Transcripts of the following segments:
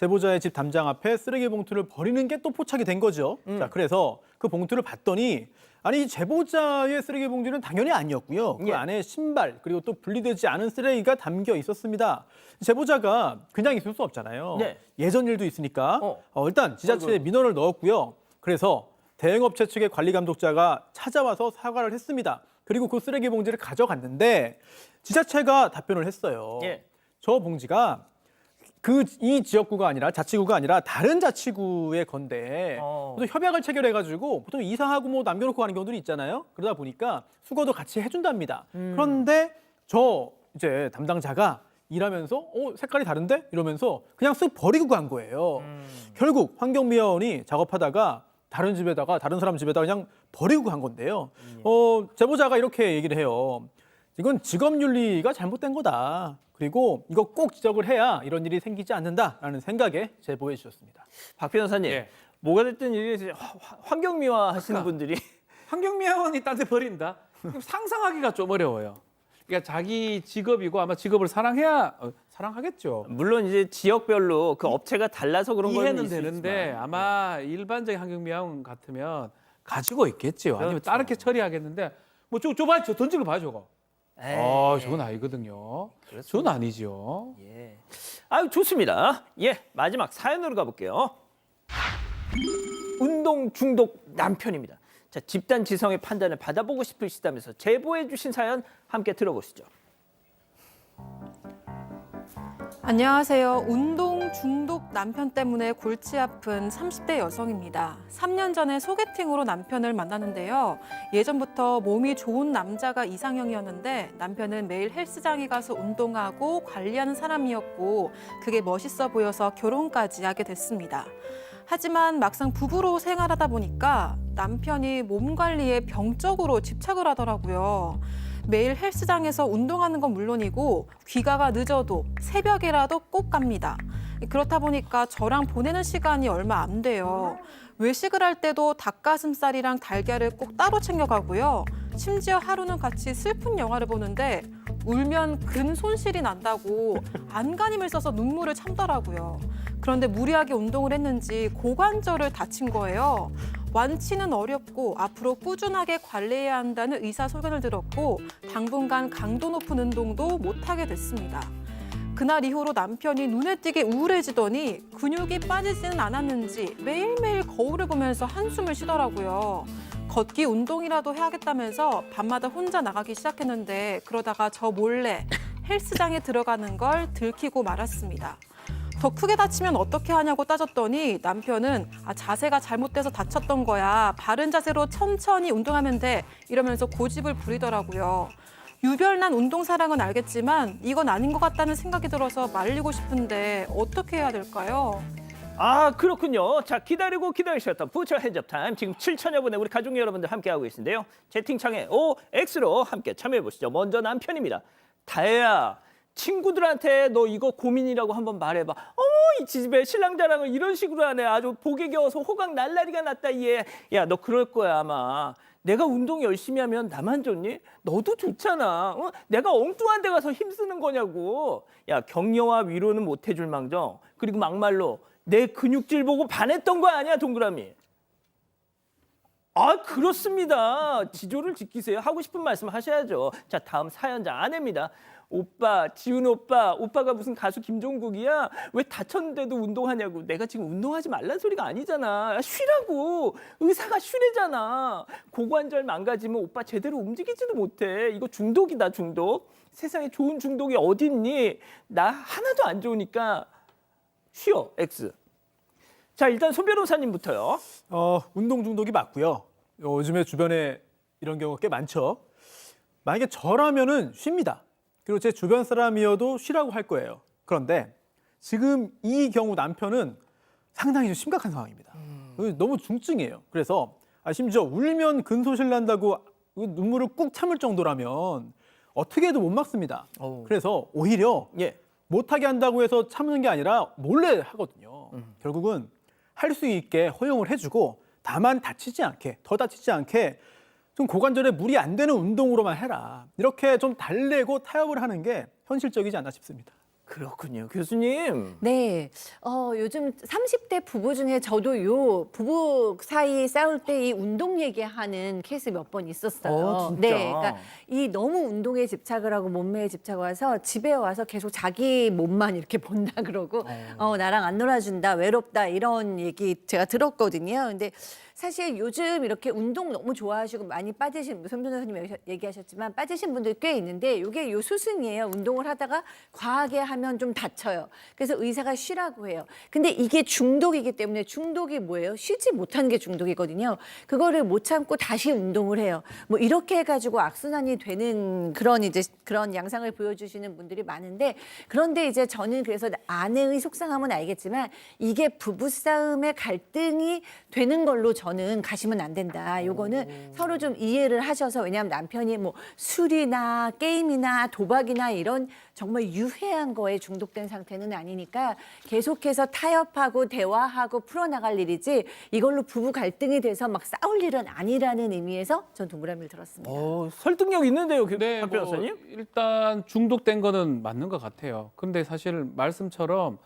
제보자의 집 담장 앞에 쓰레기 봉투를 버리는 게 또 포착이 된 거죠. 자, 그래서 그 봉투를 봤더니 아니 이 제보자의 쓰레기 봉지는 당연히 아니었고요. 그 예. 안에 신발 그리고 또 분리되지 않은 쓰레기가 담겨 있었습니다. 제보자가 그냥 있을 수 없잖아요. 네. 예전 일도 있으니까 일단 지자체에 아이고. 민원을 넣었고요. 그래서 대행업체 측의 관리 감독자가 찾아와서 사과를 했습니다. 그리고 그 쓰레기 봉지를 가져갔는데 지자체가 답변을 했어요. 예. 저 봉지가 이 지역구가 아니라 자치구가 아니라 다른 자치구의 건데 또 협약을 체결해가지고 보통 이사하고 뭐 남겨놓고 가는 경우들이 있잖아요. 그러다 보니까 수거도 같이 해준답니다. 그런데 저 이제 담당자가 일하면서 색깔이 다른데 이러면서 그냥 쓱 버리고 간 거예요. 결국 환경미화원이 작업하다가 다른 사람 집에다가 그냥 버리고 간 건데요. 제보자가 이렇게 얘기를 해요. 이건 직업윤리가 잘못된 거다. 그리고 이거 꼭 지적을 해야 이런 일이 생기지 않는다라는 생각에 제보해 주셨습니다. 박 변호사님, 예. 뭐가 됐든 이게 환경미화 하시는 분들이 환경미화원이 딴 데 버린다? 상상하기가 좀 어려워요. 그러니까 자기 직업이고 아마 직업을 사랑해야 사랑하겠죠. 물론 이제 지역별로 그 업체가 달라서 그런 건 이해는 있을 되는데 수있지만. 아마 일반적인 환경미화원 같으면 가지고 있겠죠. 아니면 그렇죠. 다르게 처리하겠는데 뭐 저봐 저 던진 거 봐 저거. 저건 아니거든요. 저건 아니죠. 예. 아유 좋습니다. 예, 마지막 사연으로 가볼게요. 운동 중독 남편입니다. 자, 집단 지성의 판단을 받아보고 싶으시다면서 제보해 주신 사연 함께 들어보시죠. 안녕하세요. 운동 중독 남편 때문에 골치 아픈 30대 여성입니다. 3년 전에 소개팅으로 남편을 만났는데요. 예전부터 몸이 좋은 남자가 이상형이었는데 남편은 매일 헬스장에 가서 운동하고 관리하는 사람이었고 그게 멋있어 보여서 결혼까지 하게 됐습니다. 하지만 막상 부부로 생활하다 보니까 남편이 몸 관리에 병적으로 집착을 하더라고요. 매일 헬스장에서 운동하는 건 물론이고 귀가가 늦어도 새벽이라도 꼭 갑니다. 그렇다 보니까 저랑 보내는 시간이 얼마 안 돼요. 외식을 할 때도 닭가슴살이랑 달걀을 꼭 따로 챙겨가고요. 심지어 하루는 같이 슬픈 영화를 보는데 울면 근 손실이 난다고 안간힘을 써서 눈물을 참더라고요. 그런데 무리하게 운동을 했는지 고관절을 다친 거예요. 완치는 어렵고 앞으로 꾸준하게 관리해야 한다는 의사 소견을 들었고 당분간 강도 높은 운동도 못하게 됐습니다. 그날 이후로 남편이 눈에 띄게 우울해지더니 근육이 빠지지는 않았는지 매일매일 거울을 보면서 한숨을 쉬더라고요. 걷기 운동이라도 해야겠다면서 밤마다 혼자 나가기 시작했는데 그러다가 저 몰래 헬스장에 들어가는 걸 들키고 말았습니다. 더 크게 다치면 어떻게 하냐고 따졌더니 남편은 자세가 잘못돼서 다쳤던 거야. 바른 자세로 천천히 운동하면 돼. 이러면서 고집을 부리더라고요. 유별난 운동 사랑은 알겠지만 이건 아닌 것 같다는 생각이 들어서 말리고 싶은데 어떻게 해야 될까요? 아 그렇군요. 자 기다리고 기다리셨던 부처 핸즈업 타임 지금 7천여 분의 우리 가족 여러분들 함께하고 계신데요. 채팅창에 OX로 함께 참여해 보시죠. 먼저 남편입니다. 다혜야 친구들한테 너 이거 고민이라고 한번 말해봐. 이 집에 신랑 자랑을 이런 식으로 하네. 아주 복에 겨워서 호강 날라리가 났다 얘. 야 너 그럴 거야 아마. 내가 운동 열심히 하면 나만 좋니? 너도 좋잖아. 내가 엉뚱한 데 가서 힘쓰는 거냐고. 야 격려와 위로는 못 해줄 망정. 그리고 막말로 내 근육질 보고 반했던 거 아니야 동그라미. 아 그렇습니다. 지조를 지키세요. 하고 싶은 말씀 하셔야죠. 자 다음 사연자 아내입니다. 오빠 지훈 오빠가 무슨 가수 김종국이야? 왜 다쳤는데도 운동하냐고. 내가 지금 운동하지 말란 소리가 아니잖아. 야, 쉬라고. 의사가 쉬래잖아. 고관절 망가지면 오빠 제대로 움직이지도 못해. 이거 중독이다 중독. 세상에 좋은 중독이 어디 있니? 나 하나도 안 좋으니까 쉬어 X. 자 일단 손 변호사님부터요. 운동 중독이 맞고요. 요즘에 주변에 이런 경우가 꽤 많죠. 만약에 저라면은 쉽니다. 그리고 제 주변 사람이어도 쉬라고 할 거예요. 그런데 지금 이 경우 남편은 상당히 좀 심각한 상황입니다. 너무 중증이에요. 그래서 심지어 울면 근소실 난다고 눈물을 꾹 참을 정도라면 어떻게 해도 못 막습니다. 그래서 오히려 예. 못하게 한다고 해서 참는 게 아니라 몰래 하거든요. 결국은 할 수 있게 허용을 해주고 다만 더 다치지 않게 좀 고관절에 무리 안 되는 운동으로만 해라. 이렇게 좀 달래고 타협을 하는 게 현실적이지 않나 싶습니다. 그렇군요. 교수님. 네, 요즘 30대 부부 중에 저도 요 부부 사이 싸울 때 이 운동 얘기하는 케이스 몇 번 있었어요. 진짜? 네, 그러니까 이 너무 운동에 집착을 하고 몸매에 집착을 해서 집에 와서 계속 자기 몸만 이렇게 본다 그러고 나랑 안 놀아준다, 외롭다 이런 얘기 제가 들었거든요. 근데 사실 요즘 이렇게 운동 너무 좋아하시고 많이 빠지신, 손 변호사님 얘기하셨지만 빠지신 분들 꽤 있는데 이게 요 수순이에요. 운동을 하다가 과하게 하면 좀 다쳐요. 그래서 의사가 쉬라고 해요. 근데 이게 중독이기 때문에 중독이 뭐예요? 쉬지 못하는 게 중독이거든요. 그거를 못 참고 다시 운동을 해요. 뭐 이렇게 해가지고 악순환이 되는 그런 양상을 보여주시는 분들이 많은데 그런데 이제 저는 그래서 아내의 속상함은 알겠지만 이게 부부싸움의 갈등이 되는 걸로 저는 가시면 안 된다. 요거는 서로 좀 이해를 하셔서 왜냐하면 남편이 뭐 술이나 게임이나 도박이나 이런 정말 유해한 거에 중독된 상태는 아니니까 계속해서 타협하고 대화하고 풀어나갈 일이지 이걸로 부부 갈등이 돼서 막 싸울 일은 아니라는 의미에서 전 동그라미를 들었습니다. 설득력 있는데요, 네, 박 변호사님? 일단 중독된 거는 맞는 것 같아요. 근데 사실 말씀처럼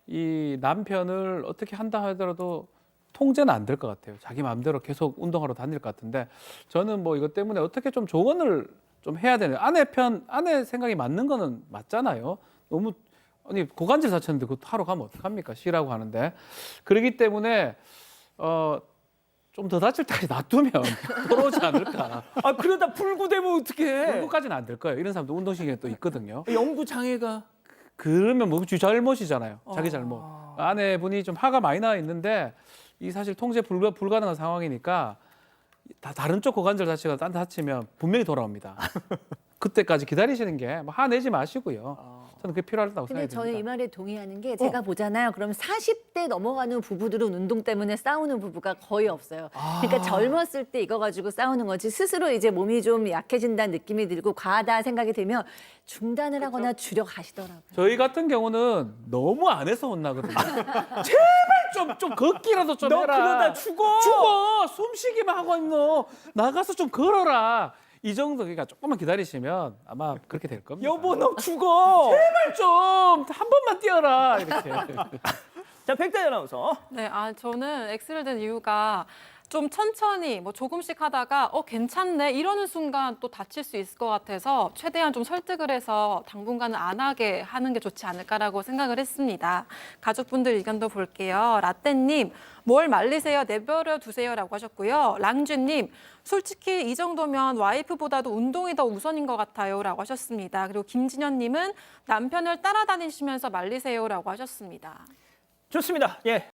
이 남편을 어떻게 한다 하더라도 통제는 안 될 것 같아요. 자기 마음대로 계속 운동하러 다닐 것 같은데 저는 뭐 이것 때문에 어떻게 좀 조언을 좀 해야 되는 아내 생각이 맞는 거는 맞잖아요. 너무 아니 고관절 다쳤는데 그거 하러 가면 어떡합니까? 쉬라고 하는데 그렇기 때문에 좀 더 다칠 때까지 놔두면 돌아오지 않을까. 아, 그러다 불구되면 어떡해? 그거까지는 안 될 거예요. 이런 사람도 운동신경이 또 있거든요. 영구 장애가. 그러면 뭐 잘못이잖아요. 자기 잘못. 아내분이 좀 화가 많이 나 있는데 이 사실 통제 불가능한 상황이니까 다른 쪽 고관절 자체가 딴 데 다치면 분명히 돌아옵니다. 그때까지 기다리시는 게 뭐 화내지 마시고요. 저는 그게 필요하다고 근데 생각이 저는 이 듭니다. 말에 동의하는 게 제가 보잖아요. 그럼 40대 넘어가는 부부들은 운동 때문에 싸우는 부부가 거의 없어요. 그러니까 젊었을 때 이거 가지고 싸우는 거지 스스로 이제 몸이 좀 약해진다는 느낌이 들고 과하다 생각이 들면 중단을 하거나 줄여 가시더라고요. 저희 같은 경우는 너무 안 해서 혼나거든요. 제발 좀 걷기라도 좀 너 해라. 그러다 죽어. 죽어. 숨쉬기만 하고 있노. 나가서 좀 걸어라. 이 정도 그러니까 조금만 기다리시면 아마 그렇게 될 겁니다. 여보, 너 죽어. 제발 좀 한 번만 뛰어라 이렇게. 자, 백다희 아나운서. 네, 저는 X를 든 이유가 좀 천천히 뭐 조금씩 하다가 괜찮네 이러는 순간 또 다칠 수 있을 것 같아서 최대한 좀 설득을 해서 당분간은 안 하게 하는 게 좋지 않을까라고 생각을 했습니다. 가족분들 의견도 볼게요. 라떼님, 뭘 말리세요? 내버려 두세요라고 하셨고요. 랑주님, 솔직히 이 정도면 와이프보다도 운동이 더 우선인 것 같아요라고 하셨습니다. 그리고 김진현님은 남편을 따라다니시면서 말리세요라고 하셨습니다. 좋습니다. 예,